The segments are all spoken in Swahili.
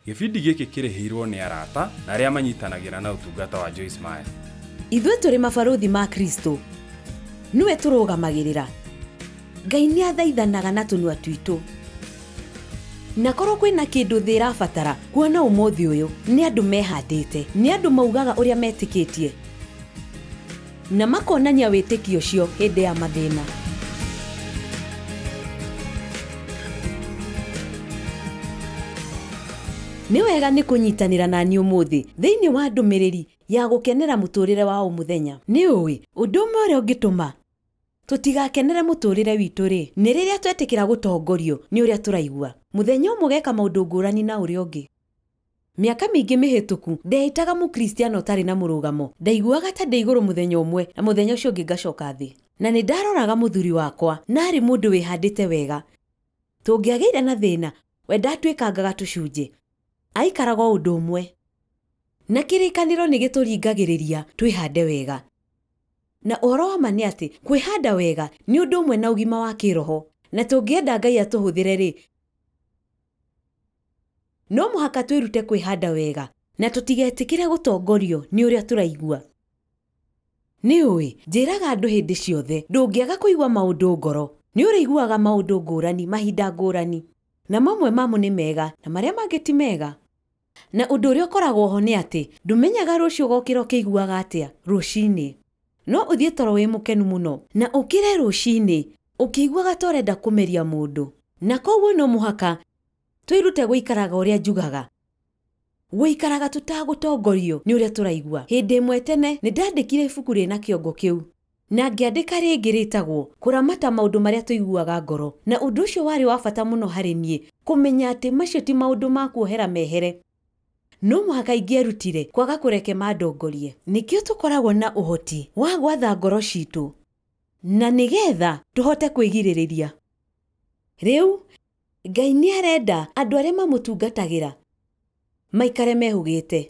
Gĩbindi gĩkĩ kĩrĩhĩirwo nĩ arata na arĩa manyitanagĩra na ũtungata wa Joyce Meyer. Ithuĩ tũrĩ mabarũthi ma Kristo. Nĩwe tũrũgamagĩrĩra. Ngai nĩ athaithanaga na tũnua twitũ. Na korwo kwĩna kĩndũ thĩ ĩrabatara, kuona ũmũthĩ ũyũ nĩ andũ mehandĩte, nĩ andũ maugaga ũrĩa metĩkĩtie na makonania wĩtĩkio ũcio hĩndĩ ya mathĩna. Nĩ wega nĩ kũnyitanĩra na niĩ ũmũthĩ thĩinĩ wa ndũmĩrĩri ya gũkenera mũtũrĩre wa mũthenya. Nĩ ũĩ ũndũ ũmwe ũrĩa ũngĩtũma tũtigakenere mũtũrĩre witũ rĩ, nĩ rĩrĩa twetĩkĩra gũtongorio nĩ ũrĩa tũraigua. Mũthenya ũmwe geka maũndũ ngũrani na ũrĩa ũngĩ. Mĩaka mĩingĩ mĩhĩtũku ndeĩtaga mũkristiano ũtarĩ na mũrũgamo. Ndaiguaga ta ndĩ igũrũ mũthenya ũmwe na mũthenya ũcio ũngĩ ngacoka thĩ. Na nĩ ndaroraga mũthuri wakwa na arĩ mũndũ wĩhandĩte wega. Tũngĩagĩire na thĩna, we ndatwĩkangaga tũcunjĩ. Aikaraga ũndũ ũmwe. Na kĩrĩkanĩro nĩ gĩtũringagĩrĩria twĩhande wega. Na ũhoro wa ma nĩ atĩ kwĩhanda wega nĩ ũndũ ũmwe na ũgima wa kĩroho. Na tũngĩenda Ngai atũhũthĩre rĩ, no mũhaka twĩrute kwĩhanda wega na tũtigetĩkĩre gũtongorio nĩ ũrĩa tũraigua. Nĩ ũĩ, njĩraga andũ hĩndĩ ciothe, ndũngĩaga kũigua maũndũ ngoro. Nĩ ũrĩiguaga maũndũ ngũrani mahinda ngũrani. Na mamwe mamo nĩ mega na marĩa mangĩ ti mega. Na ũndũ ũrĩa ũkoragwo ho nĩ atĩ ndũmenyaga rũciũ gokĩra ũkĩiguaga atĩa rũcinĩ. No ũthiĩ toro wĩ mũkenu mũno na ũkĩre rũcinĩ ũkĩiguaga ta ũrenda kũmeria mũndũ. Na koguo no mũhaka twĩrute gũikaraga ũrĩa njugaga. Gũikaraga tũtagũtongorio nĩ ũrĩa tũraigua. Hĩndĩ ĩmwe tene nĩ ndandĩkire ibuku rĩna kĩongo kĩu. Na ngĩandĩka rĩngĩ rĩtagwo kũramata maũndũ marĩa tũiguaga ngoro. Na ũndũ ũcio warĩ wa bata mũno harĩ niĩ kũmenya atĩ macio ti maũndũ ma kuohera mehere. No mũhaka ingĩerutire kwaga kũreke mandongorie. Nĩkĩo tũkoragwo na ũhoti wa gwatha ngoro citũ na nĩgetha tũhote kwĩgirĩrĩria. Rĩu Ngai nĩ arenda andũ arĩa mamũtungatagĩra maikare mehũgĩte,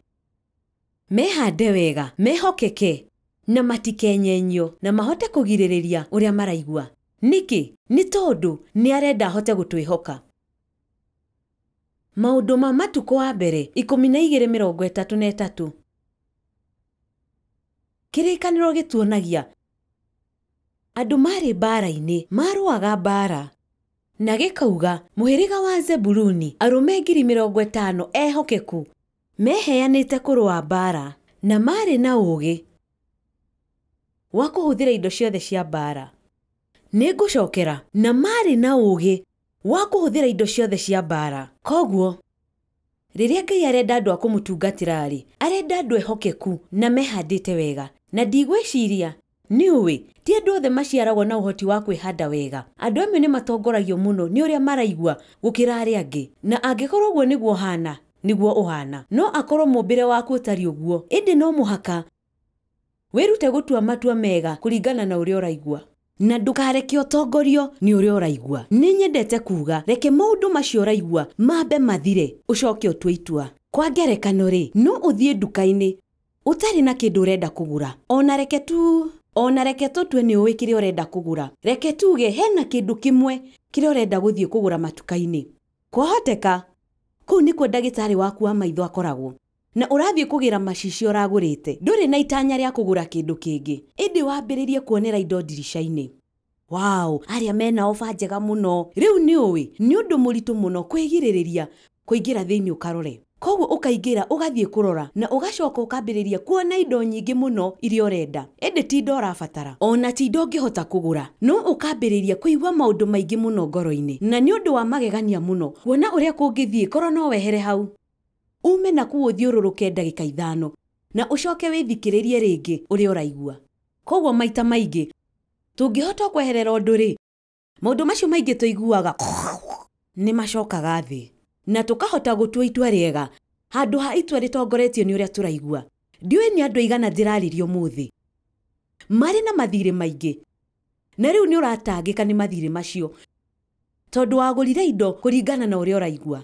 mehande wega, mehokeke na matikenyenyo na mahote kũgirĩrĩria ũrĩa maraigua. Nĩkĩ? Nĩ tondũ nĩ arenda ahote gũtwĩhoka. Maũndũ ma matukũ wa mbere 12:33. Kĩrĩkanĩro gĩtuonagia andũ marĩ mbara-inĩ marũaga mbara. Na gĩkauga mũhĩrĩga wa Zebuluni arũme 50,000 ehokeku meheanĩte kũrũa mbara na marĩ na ũũgĩ wa kũhũthĩra indo ciothe cia mbara. Nĩ ngũcokera, na marĩ na ũũgĩ wa kũhũthĩra indo ciothe cia mbara. Koguo rĩrĩa Ngai arenda andũ a kũmũtungatĩra rĩ, arenda andũ ehokeku na mehandĩte wega. Na ndigwĩciria nĩ ũĩ ti andũ othe maciaragwo na ũhoti wa kwĩhanda wega. Andũ amwe nĩ matongoragio mũno nĩ ũrĩa maraigua gũkĩra arĩa angĩ. Na angĩkorwo ũguo nĩguo hana, nĩguo ũhana. No akorwo mũmbĩre waku ũtari ũguo. Ĩndĩ no mũhaka wĩrute gũtua matua mega kũringana na ũrĩa ũraigua. Na ndũkareke ũtongorio nĩ ũrĩa ũraigua. Nĩ nyendete kuuga reke maũndũ macio ũraigua mambe mathire ũcoke ũtue itua. Kwa ngerekano rĩ, no ũthiĩ nduka-inĩ ũtarĩ na kĩndũ ũrenda kũgũra. Ona reke tũtue nĩ ũĩ kĩrĩa ũrenda kũgũra. Reke tuge hena kĩndũ kĩmwe kĩrĩa ũrenda gũthiĩ kũgũra matuka-inĩ. Kwahoteka kũu nĩkuo ndagĩtarĩ waku wa maitho akoragwo. Na ũrathiĩ kũgĩra macicio ũragũrĩte. Ndũrĩ na itanya rĩa kũgũra kĩndũ kĩngĩ. Ĩndĩ wambĩrĩrie kuonera indo ndirica-inĩ. Wow, arĩa mena ofa njega mũno. Rĩu nĩ ũĩ, nĩ ũndũ mũritũ mũno kwĩgirĩrĩria kũingĩra thĩinĩ ũkarore. Koguo ũkaingĩra ũgathiĩ kũrora na ũgacoka ũkambĩrĩria kuona indo nyingĩ mũno iria ũrenda. Ĩndĩ ti indo ũrabatara, ona ti indo ũngĩhota kũgũra. No ũkambĩrĩria kũigua maũndũ maingĩ mũno ngoro-inĩ. Na nĩ ũndũ wa magegania mũno kuona ũrĩa kũngĩthiĩ korwo no wehere hau. Ume na kuo ũthiũrũrũke ndagĩka 5 na ũcoke wĩthikĩrĩrie rĩngĩ ũrĩa ũraigua. Koguo maita maingĩ tũngĩhota kweherera ũndũ rĩ, maũndũ macio maingĩ tũiguaga nĩ macokaga thĩ. Na tũkahota gũtua itua rĩega handũ ha itua rĩtongoretio nĩ ũrĩa tũraigua. Ndiũĩ nĩ andũ aigana ndĩrarĩrio mũthĩ marĩ na mathirĩ maingĩ. Na rĩu nĩ ũratangĩka nĩ mathirĩ macio tondũ wagũrire indo kũringana na ũrĩa ũraigua.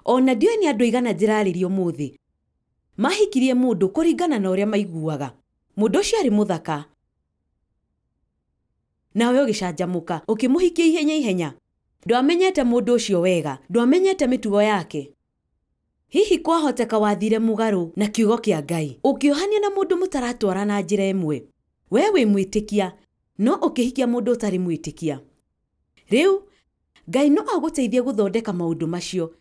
Ona ndiũĩ nĩ andũ aigana ndĩrarĩrio mũthĩ mahikirie mũndũ kũringana na ũrĩa maiguaga. Mũndũ ũcio arĩ mũthaka, nawe ũgĩcanjamũka ũkĩmũhikia ihenya ihenya. Ndwamenyete mũndũ ũcio wega, ndwamenyete mĩtugo yake. Hihi kwahoteka wathire mugaru na kiugo kĩa Ngai ukiohania na mundu mutaratwara na njira imwe. We wi mwitikia no ukihikia mundu utari mwitikia. Riu Ngai no aguteithie guthondeka maundu macio.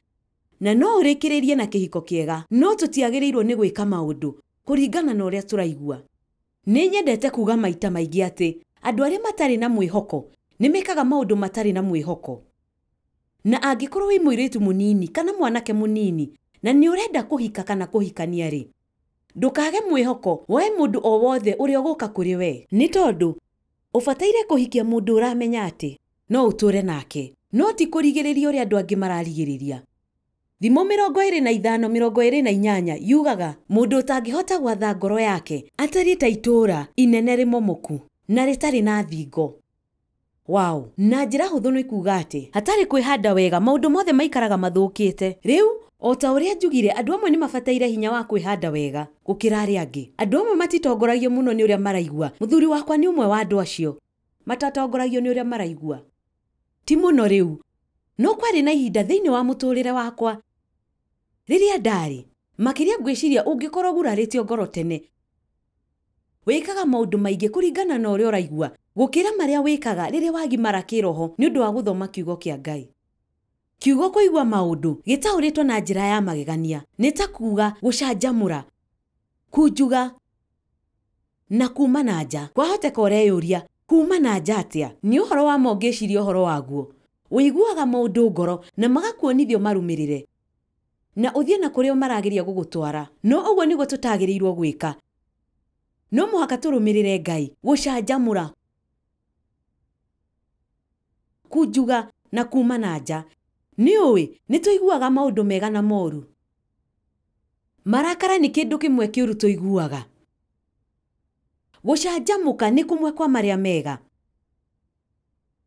Na no urikiririe na kihiko kiega, no tutiagirirwo ni gwika maundu kuringana na uria turaigua. Ni nyendete kuga maita maingĩ ati andu aria matari na mwihoko nimekaga maundu matari na mwihoko. Na angikorwo wi muiritu munini kana mwanake munini na ni urenda kuhika kana kuhikania ri, ndukage mwihoko we mundu o wothe uria uguka kuri we, ni tondu ubataire kuhikia mundu uramenya ati no uture nake, no ti kurigiriria uria andu angi mararigiriria. Thimo 25:28 yugaga mundu utangihota gwatha ngoro yake atari ta itura inene rimomoku na ritari na thingo. Wow, na njira huthu ni kuga ati hatari kwihanda wega maundu mothe maikaraga mathukite. Riu o ta uria njugire andu amwe ni mabataire hinya wa kwihanda wega gukira aria angi. Andu amwe matitongoragio muno ni uria maraigua. Muthuri wakwa ni umwe wa andu acio matatongoragio ni uria maraigua. Ti muno riu no kwari na ihinda thiini wa muturire wakwa riria ndari makiria ngwiciria ungikorwo guraritio ngoro tene wikaga maundu maingi kuringana na uria uraigua gukira maria wikaga riria wagimara kiroho ni undu wa guthoma kiugo kia Ngai. Kiugo kuigua maundu gitauritwo na njira ya magegania ni ta kuga gucanjamura, kunjuga na kuma na nja. Kwahoteka ureyuria kuma na nja atia ni uhoro wa mongeciria uhoro waguo. Uiguaga maundu ngoro na magakuonithio marumirire na uthie na kuria marageria gugutwara. No uguo niguo tutagirirwo gwika. No muhaka turumirire Ngai gucanjamura, kunjuga na kuma na nja. Ni uwi ni tuiguaga maundu mega na moru. Marakara ni kindu kimwe kiuru tuiguaga. Gucanjamuka ni kumwe kwa maria mega.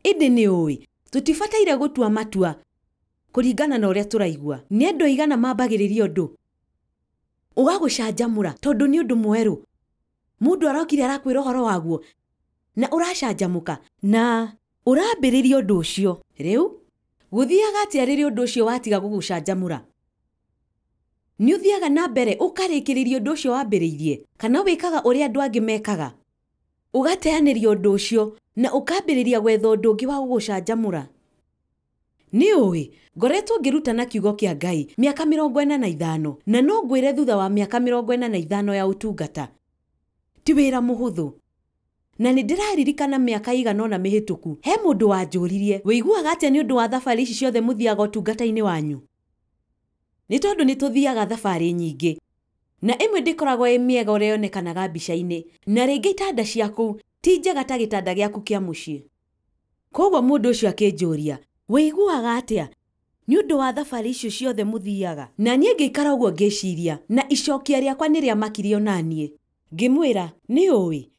Indi ni uwi tutibataire gutua matua kuringana na uria turaigua. Ni andu igana mambagiriria undu ugagucanjamura tondu ni undu mweru. Mundu arokire arakwira uhoro waguo na uracanjamuka na urambiriria undu ucio. Riu guthiaga atia riria undu ucio watiga gugucanjamura? Ni uthiaga na mbere ukarikiriria undu ucio wambiriirie kana wikaga uria andu angi mekaga ugateaniria undu ucio na ukambiriria gwetha undu ungi wa gugucanjamura? Ni uwi ngoretwo ngiruta na kiugo kia Ngai miaka 45 na no ngwire thutha wa miaka 45 ya utungata ti wira muhuthu. Na ni ndiraririkana miaka iganona mihituku he mundu wanjuririe wiguaga atia ni undu wa thabari ici ciothe muthiaga utungata-ini wanyu? Ni tondu ni tuthiaga thabari nyingi na imwe ndikoragwo imiega uria yonekanaga mbica-ini, na ringi itanda ciaku ti njega ta gitanda giaku kia mucii. Koguo mundu ucio akinjuria wiguaga atia ni undu wa thabari icio ciothe muthiaga? Na nie ngikara uguo ngiciria na icokia riakwa ni ria makirio nanie ngimwira ni uwi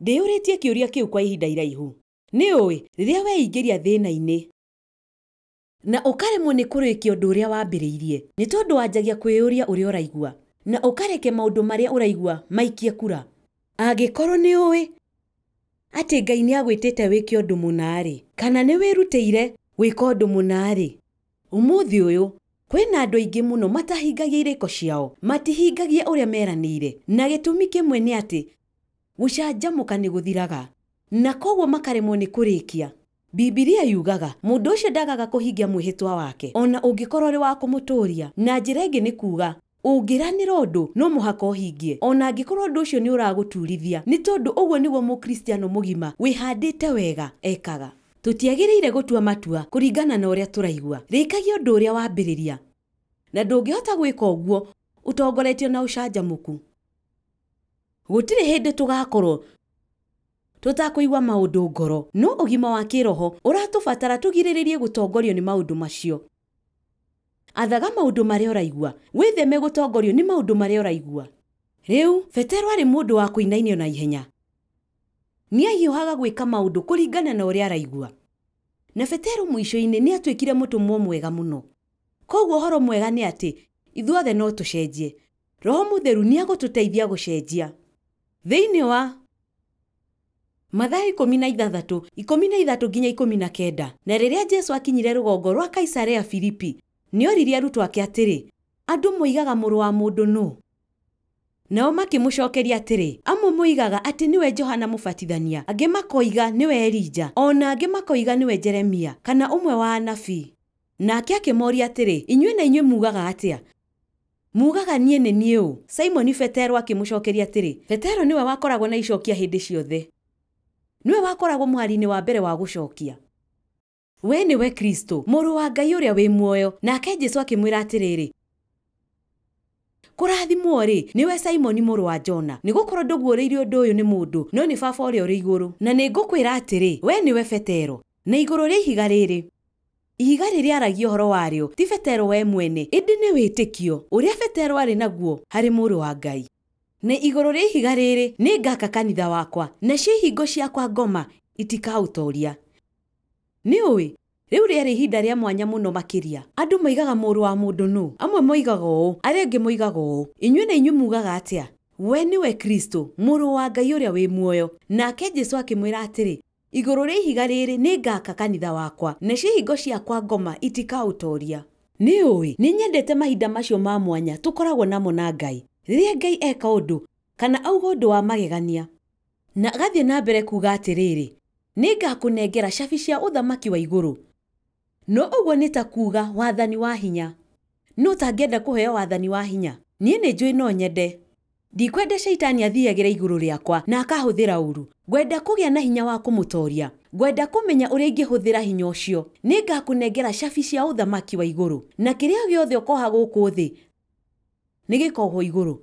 ndiyuritie kiuria kiu kwa ihinda iraihu. Ni uwi riria weingiria thina-ini na ukaremwo ni kurikia undu uria wambiriirie ni tondu wanjagia kwiyuria uria uraigua na ukareke maundu maria uraigua maikie kura. Angikorwo ni uwi ati Ngai ni agwitite wike undu munari kana ni wirutire gwika undu munari, umuthi uyu kwina andu aingi muno matahingagia iriko ciao, matihingagia uria meranire, na gitumi kimwe ni ati gucanjamuka ni guthiraga na koguo makaremwo ni kurikia. Biblia yugaga mundu ucio ndagaga kuhingia mwihitwa wake ona ungikorwo ri wa kumuturia. Na njira ingi ni kuga ungiranira undu no muhaka uhingie ona angikorwo undu ucio ni uraguturithia, ni tondu uguo niguo mukristiano mugima wihandite wega ekaga. Tutiagiriire gutua matua kuringana na uria turaigua. Rikagia undu uria wambiriria na ndungihota gwika uguo utongoretio na ucanjamuku. Gutire hindi tugakorwo tutakuigwa maundu ngoro, no ugima wa kiroho uratubatara tugiriririe gutongorio ni maundu macio. Athaga maundu maria uraigua, witheme gutongorio ni maundu maria uraigua. Riu Petero ari mundu wa kuinainio na ihenya. Ni ahiuhaga gwika maundu kuringana na uria araigua. Na Petero mwisho-ini ni atwikire mutumwo mwega muno. Koguo horo mwega ni ati ithuothe no tucenjie. Roho Mutheru ni agututeithia gucenjia. Thiini wa Mathayo 13:13 nginya 19. Na riria Jesu akinyire rugongo rwa Kaisarea Filipi, ni oririe arutwo ake atiri, Andũ moigaga mũrũ wa mũndũ nũ? Nao makĩmũcokeria atĩrĩ, amwe moigaga atĩ niwe Johana Mũbatithania, angĩ makoiga niwe Elija, ona angĩ makoiga niwe Jeremia, kana ũmwe wa anabii. Nake akĩmoria atĩrĩ, inyuĩ na inyuĩ mugaga atĩa? Mugaga niĩ nĩ niĩ ũ? Simoni Petero akĩmũcokeria atĩrĩ, Petero niwe wakoragwo na icokia hĩndĩ ciothe. Niwe wakoragwo mũhari-inĩ wa mbere wa gũcokia. We nĩwe Kristo, mũrũ wa Ngai ũrĩa wĩ muoyo. Nake Jesũ akĩmwĩra atĩrĩrĩ, kũrathimwo-rĩ nĩwe Simoni mũrũ wa Jona, nĩgũkorwo ndũguũrĩirio ũndũ ũyũ nĩ mũndũ, no nĩ Baba ũrĩa ũrĩ igũrũ. Na nĩngũkwĩra atĩrĩ, we nĩwe Petero, na igũrũ rĩa ihiga rĩrĩ. Ihiga rĩrĩa aragio ũhoro warĩo ti Petero we mwene, ĩndĩ nĩ wĩtĩkio ũrĩa Petero arĩ naguo harĩ mũrũ wa Ngai. Na igũrũ rĩa ihiga rĩrĩ nĩngaka kanitha wakwa, nacio ihingo ciakwa ngoma itikaũtooria. Nĩũĩ, rĩu rĩarĩ ihinda rĩa mwanya mũno makĩria. Andũ moigaga mũrũ wa mũndũ nũ? Amwe moigaga ũũ, arĩa angĩ moigaga ũũ. Inyuĩ na inyuĩ mugaga atĩa? We nĩwe Kristo, mũrũ wa Ngai ũrĩa wĩ muoyo. Nake Jesũ akĩmwĩra atĩrĩ, igũrũ rĩa ihiga rĩrĩ nĩngaka kanitha wakwa, nacio ihingo ciakwa ngoma itikaũtooria. Nĩũĩ, nĩnyendete mahinda macio ma mwanya tũkoragwo namo na Ngai. Rĩrĩa Ngai eka ũndũ, kana auga ũndũ wa magegania, na agathiĩ na mbere kuuga atĩrĩrĩ, nĩngakũnengera cabi cia ũthamaki wa igũrũ. No ũguo nĩ ta kuuga wathani wa hinya. No tangĩenda kũheo wathani wa hinya. Niĩ nĩ njũĩ no nyende. Ndikwenda Shaitani athiagĩra igũrũ rĩakwa na akahũthĩra ũru. Ngwenda kũgĩa na hinya wa kũmũtooria. Ngwenda kũmenya ũrĩa ingĩhũthĩra hinya ũcio. Nĩngakũnengera cabi cia ũthamaki wa igũrũ, na kĩrĩa gĩothe ũkoha gũkũ thĩ nĩgĩkohwo igũrũ,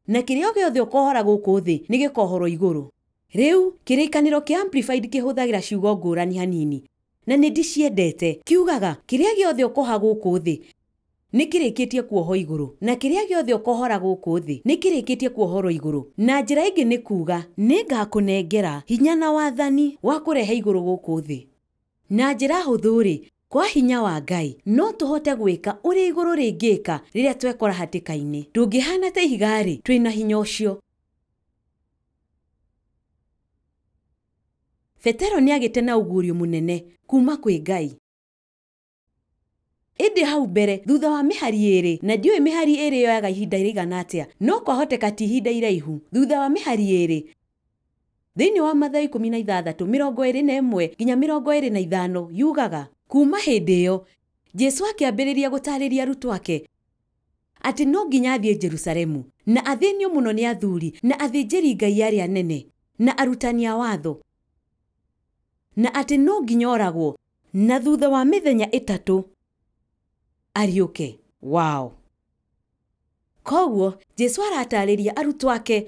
na kĩrĩa gĩothe ũkohora gũkũ thĩ nĩgĩkohorwo igũrũ. Rĩu kĩrĩkanĩro kĩa Amplified kĩhũthagĩra ciugo ngũrani hanini, na nĩndiciendete. Kiugaga kĩrĩa gĩothe ũkoha gũkũ thĩ nĩkĩrĩkĩtie kuoho igũrũ, na kĩrĩa gĩothe ũkohora gũkũ thĩ nĩkĩrĩkĩtie kuohorwo igũrũ. Na njĩra ingĩ nĩ kuuga nĩngakũnengera hinya na wathani wa kũrehe igũrũ gũkũ thĩ. Na njĩra hũthũ-rĩ, kwa hinya wa Ngai no tũhote gwĩka ũrĩa igũrũ rĩngĩka rĩrĩa twekora hatĩka-inĩ. Ndũngĩhana ta ihiga-rĩ, twĩna hinya ũcio. Petero nĩagĩte na ũguũrio mũnene kuma kwĩ Ngai. Ĩndĩ hau mbere, thutha wa mĩhari ĩrĩ, na ndiũĩ mĩhari ĩrĩ yoyaga ihinda rĩigana atĩa, no kwahoteka ti ihinda iraihu. Thutha wa mĩhari ĩrĩ, thĩinĩ wa Mathayo 16:21 nginya 25 yugaga, kuma hĩndĩ ĩyo Jesũ akĩambĩrĩria gũtaarĩria arutwo ake atĩ no nginya athiĩ Jerusalemu, na athĩnio mũno nĩ athuuri na athĩnjĩri Ngai arĩa anene na arutani a watho, na atĩ no nginya oragwo, na thutha wa mĩthenya 3 ariũke. Wow! Koguo Jesũ aratarĩria arutwo ake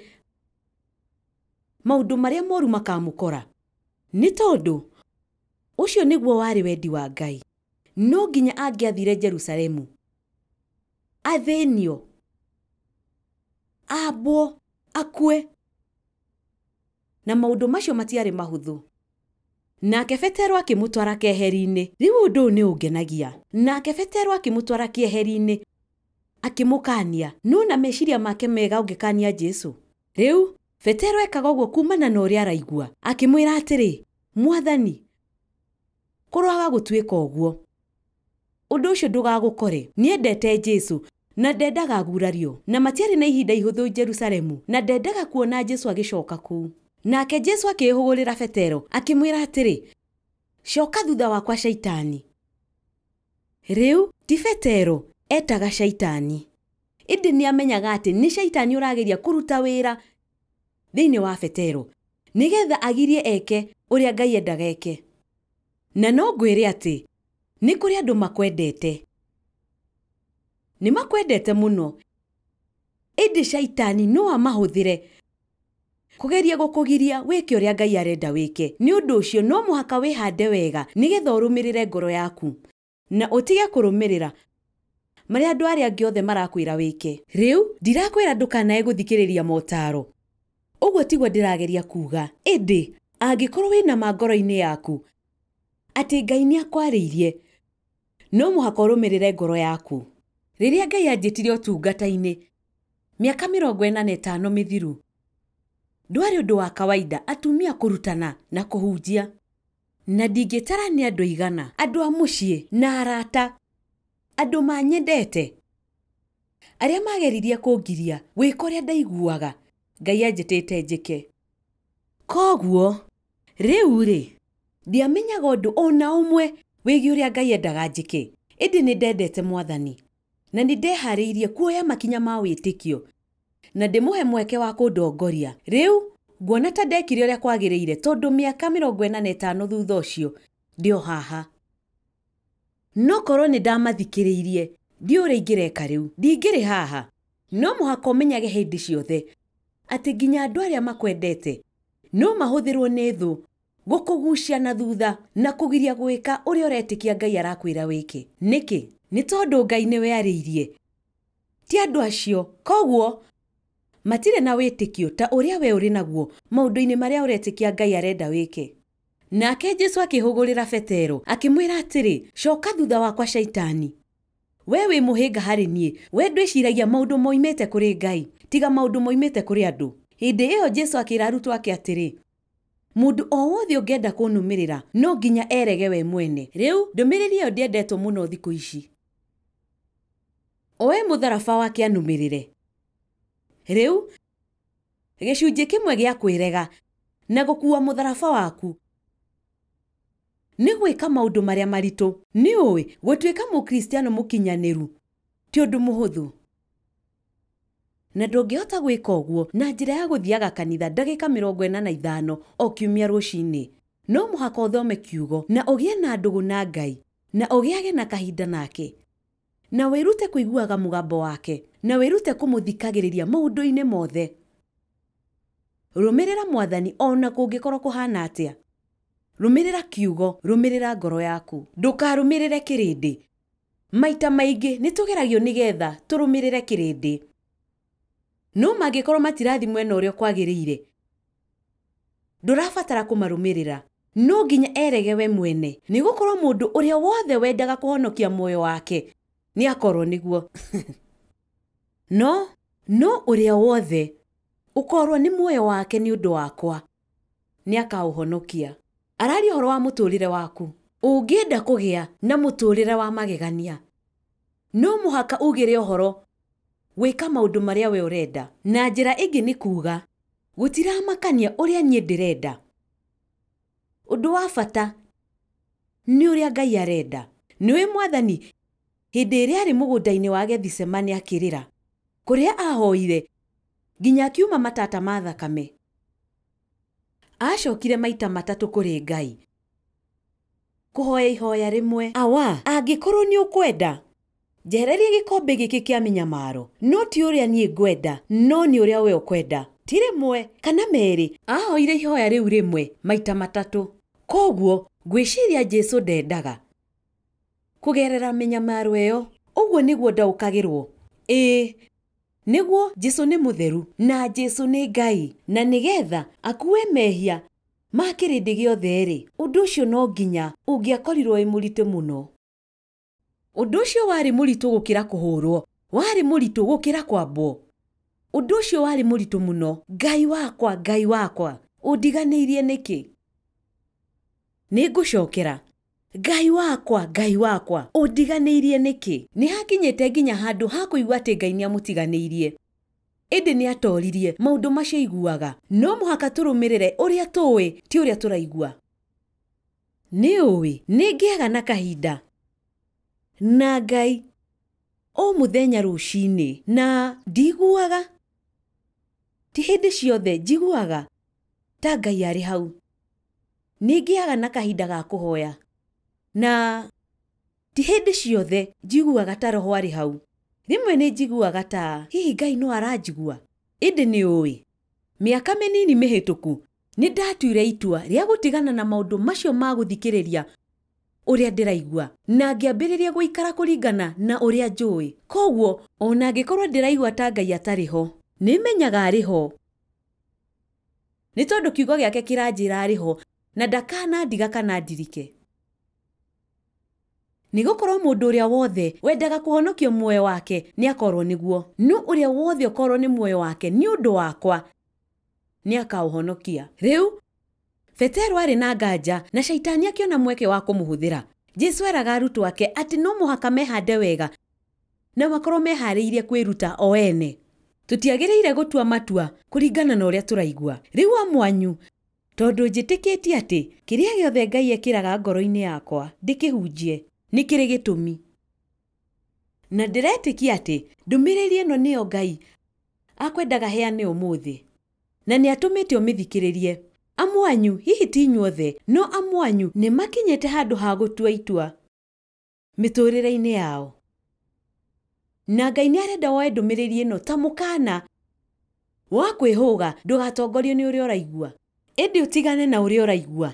maũndũ marĩa moru makamũkora. Nĩ tondũ ũcio nĩguo warĩ wendi wa Ngai. No nginya angĩathire Jerusalemu, athĩnio, ambwo, akue, na maũndũ macio matiarĩ mahũthũ. Nake Petero akĩmũtwara keheri-inĩ. Rĩu ũndũ nĩ ũngenagia. Nake Petero akĩmũtwara keheri-inĩ, akĩmũkania. No na meciria make mega ũngĩkania Jesũ. Rĩu Petero ekaga ũguo kumana na ũrĩa araigua. Akĩmwĩra atĩrĩ, Mwathani, kũroaga gũtuĩka ũguo. Ũndũ ũcio ndũgagũkore. Niendete Jesũ na ndendaga gurario, na matiarĩ na ihinda ihũthũ Jerusalemu, na ndendaga kuona Jesũ agĩcoka kũu. Nake Jesũ akĩhũgũrĩra Petero, akĩmwĩra atĩrĩ, coka thutha wakwa Shaitani. Rĩu ti Petero etaga Shaitani, ĩndĩ nĩamenyaga atĩ nĩ Shaitani ũrageria kũruta wĩra thĩinĩ wa Petero nĩgetha agirie eke ũrĩa Ngai endaga eke. Na no ngwĩre atĩ nĩ kũrĩ andũ makwendete, nĩ makwendete mũno, ĩndĩ Shaitani no amahũthĩre kũgeria gũkũgiria wĩke ũrĩa Ngai arenda wĩke. Nĩ ũndũ ũcio no mũhaka wĩhande wega nĩgetha ũrũmĩrĩre ngoro yaku, na ũtige kũrũmĩrĩra marĩa andũ arĩa angĩ othe marakwĩra wĩke. Rĩu ndirakwĩra ndũkanae gũthikĩrĩria motaro, ũguo tiguo ndĩrageria kuuga. Ĩndĩ angĩkorwo wĩna mangoro-inĩ yaku atĩ Ngai nĩ akwarĩirie, no mũhaka ũrũmĩrĩre ngoro yaku. Rĩrĩa Ngai anjĩtire ũtungata-inĩ mĩaka 45 mĩthiru, ndwarĩ ũndũ wa kawaida atumia kũrutana na kũhunjia, na ndingĩtara nĩ andũ igana, andũ a mũciĩ na arata, andũ manyendete Arĩa mageririe kũngiria gwĩka ũrĩa ndaiguaga, Ngai anjĩtĩte njĩke. Koguo, rĩu-rĩ, ndiamenyaga ũndũ ona ũmwe wĩgiĩ ũrĩa Ngai endaga njĩke. Ĩndĩ nĩ ndendete Mwathani, na nĩ ndeharĩirie kuoya makinya ma wĩtĩkio, na ndĩmũhe mweke wa kũndongoria. Rĩu, nguona ta ndekire ũrĩa kwagĩrĩire tondũ mĩaka 45 thutha ũcio ndĩ o haha. No korwo nĩ ndamathikĩrĩirie, ndiũrĩa ingĩreka rĩu, ndingĩrĩ haha. No mũhaka ũmenyage hĩndĩ ciothe atĩ nginya andũ arĩa makwendete no mahũthĩrwo nĩ thũ gũkũgucia na thutha na kũgiria gwĩka ũrĩa ũretĩkia Ngai arakwĩra wĩke. Nĩkĩ? Nĩ tondũ Ngai nĩwe arĩirie, ti andũ acio. Koguo matirĩ na wĩtĩkio ta ũrĩa we ũrĩ naguo maũndũ-inĩ marĩa ũretĩkia Ngai arenda wĩke. Nake Jesũ akĩhũgũrĩra Petero akĩmwĩra atĩrĩ, coka thutha wakwa Shaitani. We wĩ mũhĩnga harĩ niĩ, we ndwĩciragia maũndũ moimĩte kũrĩ Ngai, tiga maũndũ moimĩte kũrĩ andũ. Hĩndĩ ĩyo Jesũ akĩra arutwo ake atĩrĩ, mũndũ o wothe ũngĩenda kũnũmĩrĩra no nginya erege we mwene. Rĩu ndũmĩrĩri ĩyo ndiendetwo mũno thikũ ici. Oe mũtharaba wake anũmĩrĩre. Rĩu gĩcunjĩ kĩmwe gĩa kwĩrega na gũkuua mũtharaba waku nĩ gwĩka maũndũ marĩa maritũ. Nĩ ũĩ gũtuĩka mũkristiano mũkinyanĩru ti ũndũ mũhũthũ, na ndũngĩhota gwĩka ũguo na njĩra ya gũthiaga kanitha ndagĩka 45 o kiumia rũcinĩ. No mũhaka ũthome kiugo na ũgĩe na ndũgũ na Ngai na ũgĩage na kahinda nake, na wĩrute kũiguaga mũgambo wake, na wĩrute kũmũthikagĩrĩria maũndũ-inĩ mothe. Rũmĩrĩra Mwathani ona kũngĩkorwo kũhana atĩa. Rũmĩrĩra kiugo, rũmĩrĩra ngoro yaku, ndũkarũmĩrĩre kĩrĩndĩ. Maita maingĩ nĩ tũgeragio nĩgetha tũrũmĩrĩre kĩrĩndĩ, no mangĩkorwo matirathi mwena ũrĩa kwagĩrĩire, ndũrabatara kũmarũmĩrĩra. No nginya erege we mwene, nĩ gũkorwo mũndũ ũrĩa wothe wendaga kũhonokia muoyo wake nĩ akorwo nĩguo. no ũrĩa wothe ũkorwo nĩ muoyo wake nĩ ũndũ wakwa nĩ akaũhonokia. Araria ũhoro wa mũtũũrĩre waku. Ũngĩenda kũgĩa na mũtũũrĩre wa magegania, no mũhaka ugĩre ũhoro gwĩka maũndũ marĩa we ũrenda. Na njĩra ĩngĩ nĩ kuuga gũtiramakania ũrĩa niĩ ndĩrenda. Ũndũ wa bata nĩ ũrĩa Ngai arenda. Nĩwe Mwathani hĩndĩ ĩrĩa arĩ mũgũnda-inĩ wa Gethsemane akĩrĩra, kũrĩa ahoire nginya akiuma matata ma thakame, acokire maita 3 kũrĩ Ngai kũhoya ihoya rĩmwe. Awa, angĩkorwo nĩ ũkwenda, njehererie gĩkombe gĩkĩ kĩa mĩnyamaro, no ti ũrĩa niĩ ngwenda, no nĩ ũrĩa we ũkwenda. Ti rĩmwe kana merĩ, ahoire ihoya rĩu rĩmwe maita 3. Koguo ngwĩciria Jesũ ndendaga kũgerera mĩnyamaro ĩyo. Ũguo nĩguo ndaũkagĩrwo. Nĩguo Jesũ nĩ mũtheru na Jesũ nĩ Ngai, na nĩgetha akuwe mehia ma kĩrĩndĩ gĩothe-rĩ, ũndũ ũcio no nginya ũngĩakorirwo wĩ mũritũ mũno. Ũndũ ũcio warĩ mũritũ gũkĩra kũhũrwo, warĩ mũritũ gũkĩra kwambwo. Ũndũ ũcio warĩ mũritũ mũno. Ngai wakwa, Ngai wakwa, ũndiganĩirie nĩkĩ? Nĩ ngũcokera, Ngai wakwa, Ngai wakwa, ũndiganĩirie nĩkĩ? Nĩ hakinyĩte nginya handũ ha kũigua atĩ Ngai nĩ amũtiganĩirie. Ĩndĩ nĩ atoririe maũndũ macio aiguaga. No mũhaka tũrũmĩrĩre ũrĩa tũĩ, ti ũrĩa tũraigua. Nĩ ũĩ nĩ ngĩaga na kahinda na Ngai o mũthenya rũcinĩ na ndiguaga. Ti hĩndĩ ciothe njiguaga ta Ngai arĩ hau. Nĩ ngĩaga na kahinda ga kũhoya na ti hĩndĩ ciothe njiguaga ta Roho arĩ hau. Rĩmwe nĩ njiguaga ta hihi Ngai no aranjigua. Ĩndĩ nĩ ũĩ, mĩaka mĩnini mĩhĩtũku nĩ ndatuire itua rĩa gũtigana na maũndũ macio ma gũthikĩrĩria ũrĩa ndĩraigua, na ngĩambĩrĩria gũikara kũringana na ũrĩa njũĩ. Koguo ona angĩkorwo ndĩraigua ta Ngai atarĩ ho, nĩmenyaga arĩ ho, nĩ tondũ kiugo gĩake kĩranjĩra arĩ ho na ndakanandiga kana ndirike. Nĩ gũkorwo mũndũ ũrĩa wothe wendaga kũhonokio muoyo wake nĩ akorwo nĩguo, no ũrĩa wothe ũkorwo nĩ muoyo wake nĩ ũndũ wakwa nĩ akaũhonokia. Rĩu Petero arĩ na nganja na Shaitani akĩona mweke wa kũmũhũthĩra. Jesũ eraga arutwo ake atĩ no mũhaka mehande wega na makorwo meharĩirie kwĩruta o ene. Tũtiagĩrĩire gũtua matua kũringana na ũrĩa tũraigua. Rĩu amwanyu, tondũ njĩtĩkĩtie atĩ kĩrĩa gĩothe Ngai ekĩraga ngoro-inĩ yakwa ndĩkĩhunjie, nĩ kĩrĩ gĩtũmi. Na ndĩretĩkia atĩ ndũmĩrĩri ĩno nĩyo Ngai akwendaga heane ũmũthĩ, na nĩ atũmĩte ũmĩthikĩrĩrie. Amwanyu hihi ti inyuothe, no amwanyu nĩ makinyĩte handũ ha gũtua itua mĩtũrĩre-inĩ yao. Na Ngai nĩ arenda woe ndũmĩrĩri ĩno ta mũkana wa kwĩhũga, ndũgatongorio nĩ ũrĩa ũraigua, ĩndĩ ũtigane na ũrĩa ũraigua,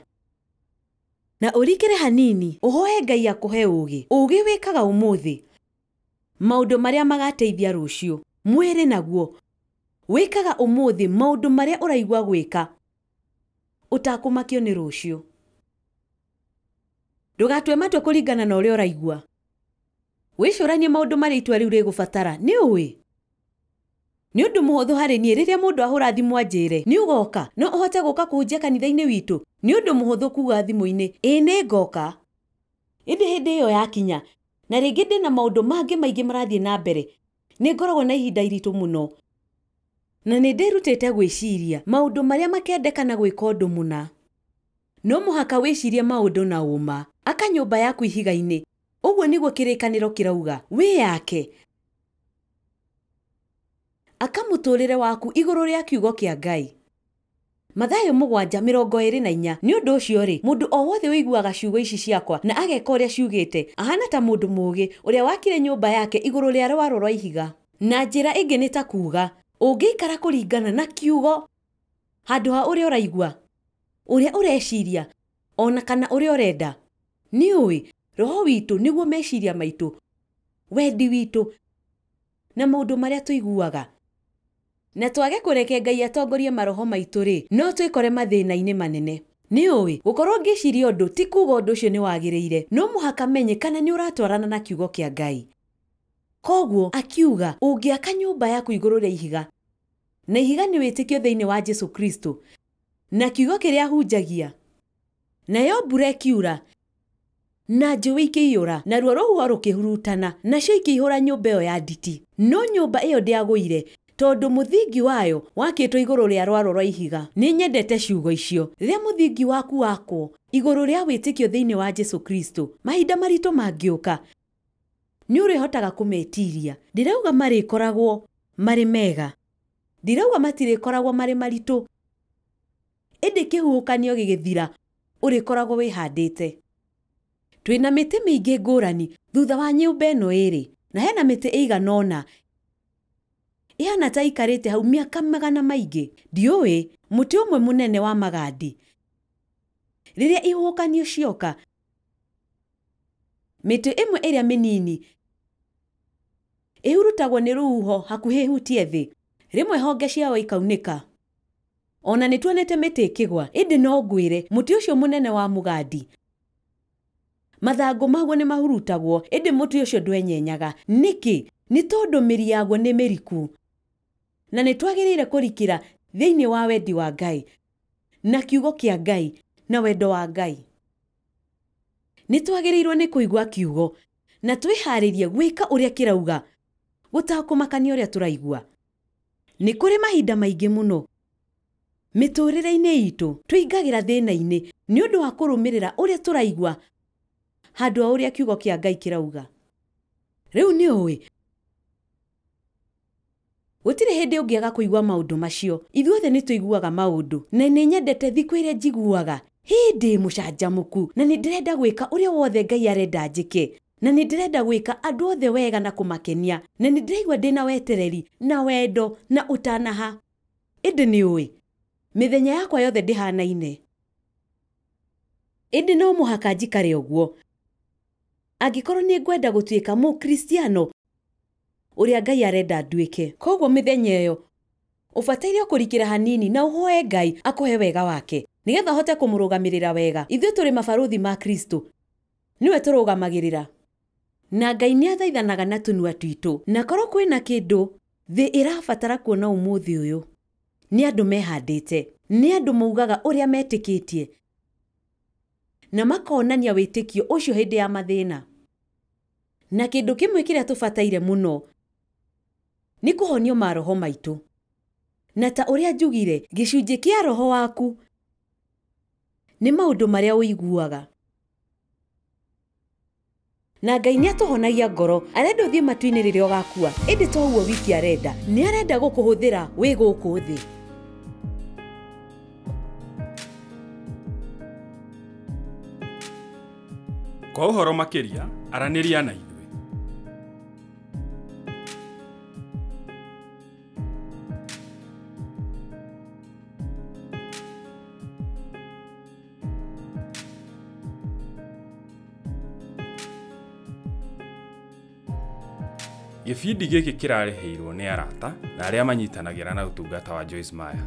na ũrikĩre hanini ũhoe Ngai akũhe ũũgĩ wĩkaga ũmũthĩ, maũndũ marĩa magateithia rũciũ. Mwĩrĩ naguo wĩkaga ũmũthĩ maũndũ marĩa ũraigua gwĩka ũtakũmakio nĩ rũciũ. Ndũgatue matua kũringana na ũrĩa ũraigua. Wĩcũranie maũndũ marĩa itua rĩu rĩgũbatara. Nĩ ũĩ nĩ ũndũ mũhũthũ harĩ niĩ rĩrĩa mũndũ ahũra thimũ anjĩre nĩ ũgoka no ũhote gũka kũnjia kanitha-inĩ witũ. Nĩ ũndũ mũhũthũ kuuga thimũ-inĩ nĩ ngoka. Ĩndĩ hĩndĩ ĩyo yakinya na rĩngĩ ndĩna maũndũ mangĩ maingĩ marathiĩ na mbere, nĩ ngoragwo na ihinda iritũ mũno, na nĩ ndĩrutĩte gwĩciria maũndũ marĩa makendekana gwĩka ũndũ mũna. No mũhaka wĩcirie maũndũ na ũma. Aka nyũmba yaku ihiga-inĩ. Ũguo nĩguo kĩrĩkanĩro kĩrauga. Wĩyake. Aka mũtũrĩre waku igũrũ rĩa kiugo kĩa Ngai. Mathayo 7:24. Nĩ ũndũ ũcio rĩ, mũndũ o wothe ũiguaga ciugo ici ciakwa na ageka ũrĩa ciugĩte ahana ta mũndũ mũũgĩ ũrĩa wakire nyũmba yake igũrũ rĩa rwaro rwa ihiga. Na njĩra ĩngĩ nĩ ta kuuga ũngĩikara kũringana na kiugo handũ ha ũrĩa ũraigua, ũrĩa ũreciria, ona kana ũrĩa ũrenda. Nĩ ũĩ roho witũ nĩguo meciria maitũ, wendi witũ na maũndũ marĩa tũiguaga. Na twage kũreke Ngai atongorie maroho maitũ rĩ, no twĩkore mathĩna-inĩ manene. Nĩ ũĩ gũkorwo ngĩciria ũndũ ti kuuga ũndũ ũcio nĩ wagĩrĩire, no mũhaka menye kana nĩ ũratwarana na kiugo kĩa Ngai. Koguo akiuga ũngĩaka nyũmba yaku igũrũ rĩa ihiga, na ihiga nĩ wĩtĩkio thĩinĩ wa Jesũ Kristo, na kiugo kĩrĩa ahunjagia, nayo mbura ĩkiura na njũĩ ikĩiyũra, naruo rũhuho rũkĩhurutana, nacio ikĩihũra nyũmba ĩyo ya nditi. No nyũmba ĩyo ndĩagũire tondũ mũthingi wayo wakĩtwo igũrũ rĩa rwaro rwa ihiga. Nĩ nyendete ciugo icio. Rĩrĩa mũthingi waku wakwo igũrũ rĩa wĩtĩkio thĩinĩ wa Jesũ Kristo, mahinda maritũ mangĩũka nĩ ũrĩhotaga kũmetiria. Ndirauga marĩkoragwo marĩ mega, ndirauga matirĩkoragwo marĩ maritũ, ĩndĩ kĩhuhũkanio gĩgĩthira ũrĩkoragwo wĩhandĩte. Twĩna mĩtĩ mĩingĩ ngũrani thutha wa nyũmba ĩno ĩrĩ, na hena mĩtĩ ĩigana ũna ihana ta ikarĩte hau mĩaka magana maingĩ. Ndiũĩ mũtĩ ũmwe mũnene wa magandi, rĩrĩa ihuhũkanio cioka, mĩtĩ ĩmwe ĩrĩa mĩnini ĩhurutagwo nĩ rũhuho hakuhĩ hutie thĩ, rĩmwe honge ciayo ikaunĩka. Ona nĩ tuonete mĩtĩ ĩkĩgwa, ĩndĩ no ngwĩre mũtĩ ũcio mũnene wa mũgandi mathangũ maguo nĩ mahurutagwo, ĩndĩ mũtĩ ũcio ndwenyenyaga. Nĩkĩ? Nĩ tondũ mĩri yaguo nĩ mĩriku, na nĩ twagĩrĩire kũrikĩra thĩinĩ wa wendi wa Ngai na kiugo kĩa Ngai na wendo wa Ngai. Nĩ twagĩrĩirwo nĩ kũigua kiugo na twĩharĩrie gwĩka ũrĩa kĩrauga, gũtakũmakania ũrĩa tũraigua. Nĩ kũrĩ mahinda maingĩ mũno mĩtũrĩre-inĩ itũ tũingagĩra thĩna-inĩ nĩ ũndũ wa kũrũmĩrĩra ũrĩa tũraigua handũ wa ũrĩa kiugo kĩa Ngai kĩrauga. Rĩu nĩ ũĩ gũtirĩ hĩndĩ ũngĩaga kũigua maũndũ macio. Ithuothe nĩ tũiguaga maũndũ, na nĩ nyendete thikũ iria njiguaga hĩndĩ mũcanjamũku, na nĩ ndĩrenda gwĩka ũrĩa wothe Ngai arenda njĩke, na nĩ ndĩrenda gwĩka andũ othe wega na kũmakenia, na nĩ ndĩraigua ndĩna wetereri na wendo na ũtanaha. Ĩndĩ nĩ ũĩ mĩthenya yakwa yothe ndĩhanaine, ĩndĩ no mũhaka njikare ũguo angĩkorwo nĩ ngwenda gũtuĩka mũkristiano ũrĩa Ngai arenda nduĩke. Koguo mĩthenya ĩyo ũbataire kũrikĩra hanini na ũhoe Ngai akũhe wega wake, nĩgetha ũhote kũmũrũgamĩrĩra wega. Ithuĩ tũrĩ mabarũthi ma Kristo, niwe tũrũgamagĩrĩra, na Ngai nĩ athaithanaga na tũnua twitũ. Na korwo kwĩna kĩndũ thĩ ĩrabatara kuona ũmũthĩ ũyũ, nĩ andũ mehandĩte, nĩ andũ maugaga ũrĩa metĩkĩtie na makonania wĩtĩkio ũcio hĩndĩ ya mathĩna. Na kĩndũ kĩmwe kĩrĩa tũbataire mũno nĩ kũhonio maroho maitũ. Na ta ũrĩa njugire, gĩcunjĩ kĩa roho waku nĩ maũndũ marĩa ũiguaga. Na Ngai nĩ atũhonagia ngoro, arenda ũthiĩ matu-inĩ rĩrĩa ũgakua. Ĩndĩ to ũguo wiki arenda, nĩ arenda gũkũhũthĩra wĩ gũkũ thĩ. Kwa ũhoro makĩria, aranĩria na ithuĩ. Gĩbindi gĩkĩ kĩrareheirwo nĩ arata na arĩa manyitanagĩra na ũtungata wa Joyce Meyer.